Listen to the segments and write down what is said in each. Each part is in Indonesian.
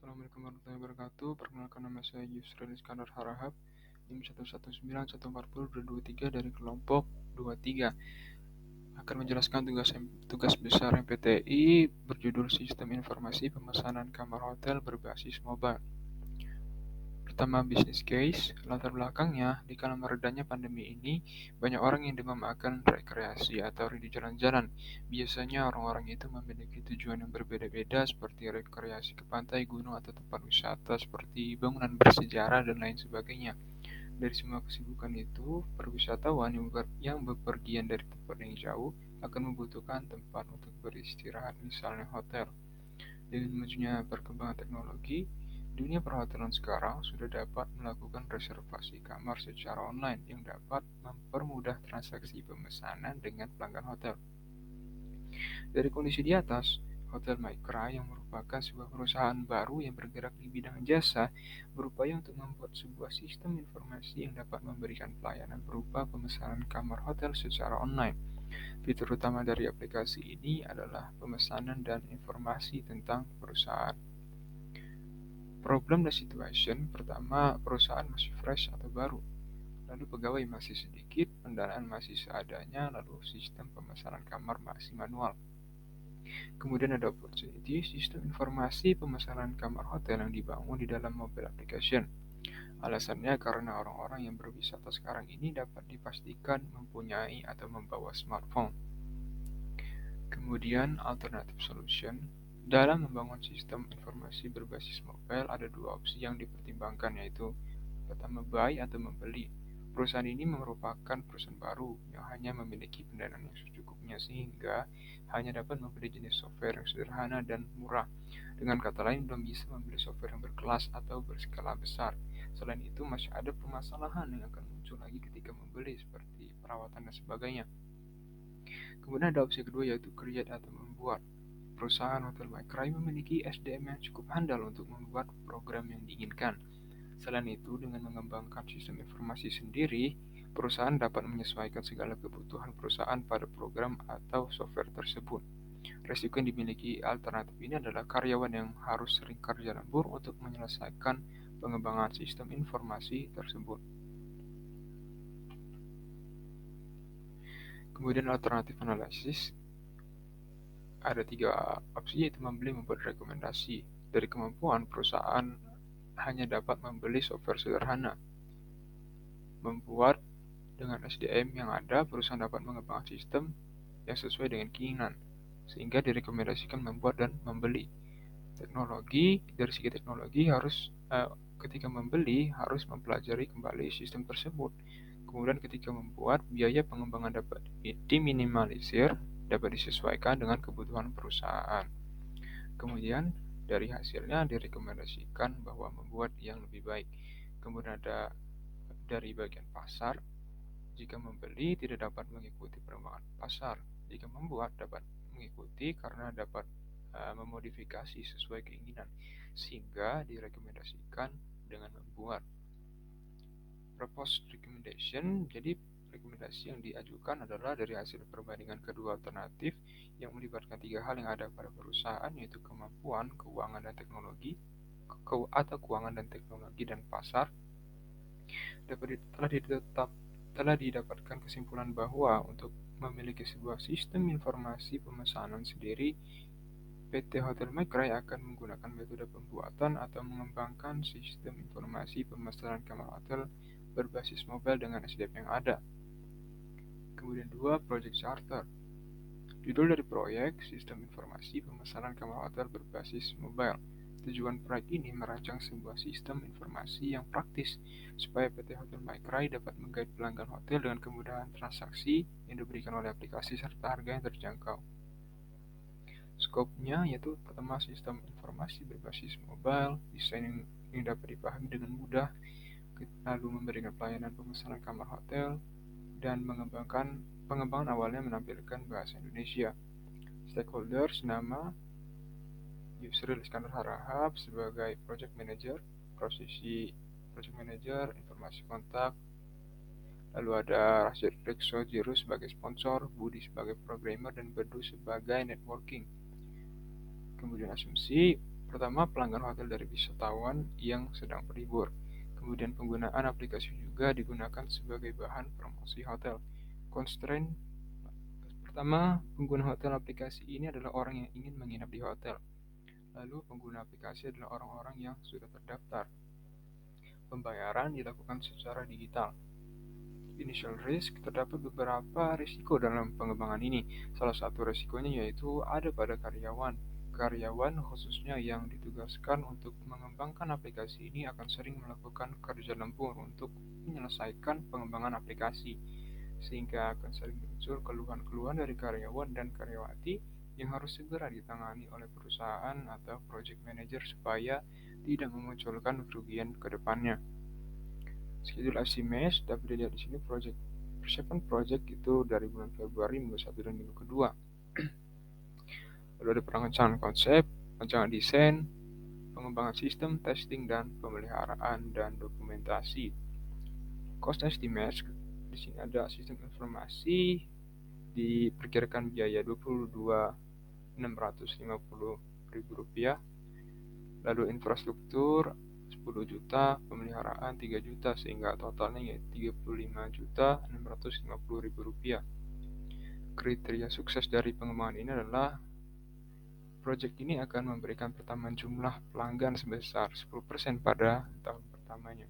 Assalamualaikum warahmatullahi wabarakatuh. Perkenalkan, nama saya Yusril Iskandar Harahap, NIM 119140223 dari kelompok 23. Akan menjelaskan tugas besar MPTI berjudul Sistem Informasi Pemesanan Kamar Hotel Berbasis Mobile. Pertama, business case. Latar belakangnya, di kala meredanya pandemi ini, banyak orang yang demam akan rekreasi atau rindu jalan-jalan. Biasanya orang-orang itu memiliki tujuan yang berbeda-beda seperti rekreasi ke pantai, gunung, atau tempat wisata seperti bangunan bersejarah dan lain sebagainya. Dari semua kesibukan itu, perwisatawan yang bepergian dari tempat yang jauh akan membutuhkan tempat untuk beristirahat, misalnya hotel. Dengan majunya perkembangan teknologi, dunia perhotelan sekarang sudah dapat melakukan reservasi kamar secara online yang dapat mempermudah transaksi pemesanan dengan pelanggan hotel. Dari kondisi di atas, Hotel Micra yang merupakan sebuah perusahaan baru yang bergerak di bidang jasa berupaya untuk membuat sebuah sistem informasi yang dapat memberikan pelayanan berupa pemesanan kamar hotel secara online. Fitur utama dari aplikasi ini adalah pemesanan dan informasi tentang perusahaan. Problem dan situation, pertama, perusahaan masih fresh atau baru, lalu pegawai masih sedikit, pendanaan masih seadanya, lalu sistem pemesanan kamar masih manual. Kemudian ada opportunity, sistem informasi pemesanan kamar hotel yang dibangun di dalam mobile application. Alasannya karena orang-orang yang berwisata sekarang ini dapat dipastikan mempunyai atau membawa smartphone. Kemudian alternative solution, dalam membangun sistem informasi berbasis mobile ada dua opsi yang dipertimbangkan, yaitu pertama, buy atau membeli. Perusahaan ini merupakan perusahaan baru yang hanya memiliki pendanaan yang secukupnya sehingga hanya dapat membeli jenis software yang sederhana dan murah. Dengan kata lain, belum bisa membeli software yang berkelas atau berskala besar. Selain itu, masih ada permasalahan yang akan muncul lagi ketika membeli, seperti perawatan dan sebagainya. Kemudian ada opsi kedua, yaitu create atau membuat. Perusahaan Hotel Micra memiliki SDM yang cukup handal untuk membuat program yang diinginkan. Selain itu, dengan mengembangkan sistem informasi sendiri, perusahaan dapat menyesuaikan segala kebutuhan perusahaan pada program atau software tersebut. Resiko yang dimiliki alternatif ini adalah karyawan yang harus sering kerja lembur untuk menyelesaikan pengembangan sistem informasi tersebut. Kemudian alternatif analisis, ada tiga opsi, yaitu membeli, membuat, rekomendasi. Dari kemampuan, perusahaan hanya dapat membeli software sederhana. Membuat, dengan SDM yang ada, perusahaan dapat mengembangkan sistem yang sesuai dengan keinginan, sehingga direkomendasikan membuat dan membeli. Dari segi teknologi ketika membeli harus mempelajari kembali sistem tersebut. Kemudian ketika membuat, biaya pengembangan dapat diminimalisir, dapat disesuaikan dengan kebutuhan perusahaan. Kemudian dari hasilnya direkomendasikan bahwa membuat yang lebih baik. Kemudian ada dari bagian pasar, jika membeli tidak dapat mengikuti perkembangan pasar, jika membuat dapat mengikuti karena dapat memodifikasi sesuai keinginan, sehingga direkomendasikan dengan membuat. Proposed recommendation, jadi rekomendasi yang diajukan adalah dari hasil perbandingan kedua alternatif yang melibatkan tiga hal yang ada pada perusahaan, yaitu kemampuan, keuangan dan teknologi, dan pasar. Telah didapatkan kesimpulan bahwa untuk memiliki sebuah sistem informasi pemesanan sendiri, PT Hotel Micra akan menggunakan metode pembuatan atau mengembangkan sistem informasi pemesanan kamar hotel berbasis mobile dengan SDM yang ada. Kemudian 2, Project Charter. Judul dari proyek, Sistem Informasi Pemesanan Kamar Hotel Berbasis Mobile. Tujuan proyek ini merancang sebuah sistem informasi yang praktis supaya PT Hotel Micra dapat menggait pelanggan hotel dengan kemudahan transaksi yang diberikan oleh aplikasi serta harga yang terjangkau. Skopnya yaitu pertama, sistem informasi berbasis mobile, desain yang dapat dipahami dengan mudah, lalu memberikan pelayanan pemesanan kamar hotel, dan pengembangan awalnya menampilkan bahasa Indonesia. Stakeholders, nama Yusril Iskandar Harahap sebagai Project Manager, posisi Project Manager, informasi kontak, lalu ada Rashid Rexo Jiru sebagai sponsor, Budi sebagai programmer, dan Bedu sebagai networking. Kemudian asumsi, Pertama, pelanggan hotel dari wisatawan yang sedang berlibur. Kemudian penggunaan aplikasi juga digunakan sebagai bahan promosi hotel. Constraint pertama, pengguna hotel aplikasi ini adalah orang yang ingin menginap di hotel. Lalu pengguna aplikasi adalah orang-orang yang sudah terdaftar. Pembayaran dilakukan secara digital. Initial risk, terdapat beberapa risiko dalam pengembangan ini. Salah satu risikonya yaitu ada pada karyawan. Karyawan khususnya yang ditugaskan untuk mengembangkan aplikasi ini akan sering melakukan kerja lembur untuk menyelesaikan pengembangan aplikasi, sehingga akan sering muncul keluhan-keluhan dari karyawan dan karyawati yang harus segera ditangani oleh perusahaan atau project manager supaya tidak memunculkan kerugian ke depannya. Schedule estimate dapat dilihat di sini persiapan project itu dari bulan Februari minggu 1 dan minggu kedua. Lalu ada perancangan konsep, rancangan desain, pengembangan sistem, testing dan pemeliharaan dan dokumentasi. Cost estimate di sini ada sistem informasi diperkirakan biaya Rp22.650.000. Lalu infrastruktur 10 juta, pemeliharaan 3 juta, sehingga totalnya yaitu Rp35.650.000. Kriteria sukses dari pengembangan ini adalah proyek ini akan memberikan pertambahan jumlah pelanggan sebesar 10% pada tahun pertamanya.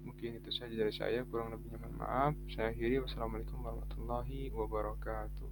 Mungkin itu saja dari saya, kurang lebihnya mohon maaf. Saya akhiri, wassalamualaikum warahmatullahi wabarakatuh.